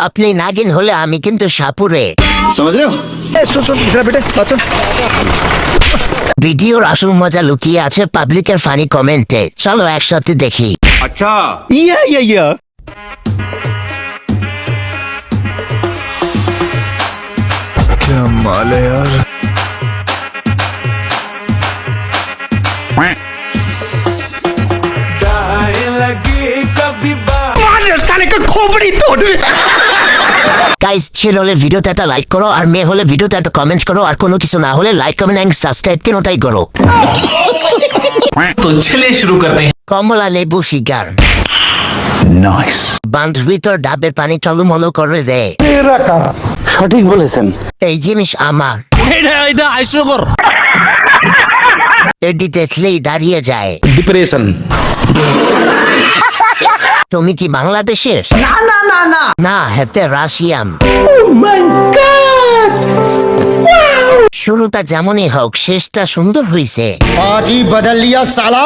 আপনি নাগিন হলে আমি কিন্তু সাপুরে। समझ रहे हो? इधर बेटे बात सुन। ভিডিওর আসল মজা লুকিয়ে আছে পাবলিকের ফানি কমেন্টে। চলো একসাথে দেখি। अच्छा या क्या माल है यार। গাইস, ছেলে হলে ভিডিওতে একটা লাইক করো, আর মেয়ে হলে ভিডিওতে একটা কমেন্ট করো, আর কোনো কিছু না হলে লাইক কমেন্ট এন্ড সাবস্ক্রাইব কেনটাই করো। तो चलिए शुरू करते हैं। কমলা লেবু ফিগার नाइस। বান্ধবী তোর ডাবের পানি টলমলো করে দে। সঠিক বলেছেন। এই জিনিস আমার, এটা হাস্যকর। এটি দেখলেই দাঁড়িয়ে যায়। डिप्रेशन। তুমি কি বাংলাদেশের? ना ना ना ना না, হেতে রাশিয়ান। माय गॉड শুরুটা যেমনই হোক শেষটা সুন্দর হইছে। पाजी बदल लिया साला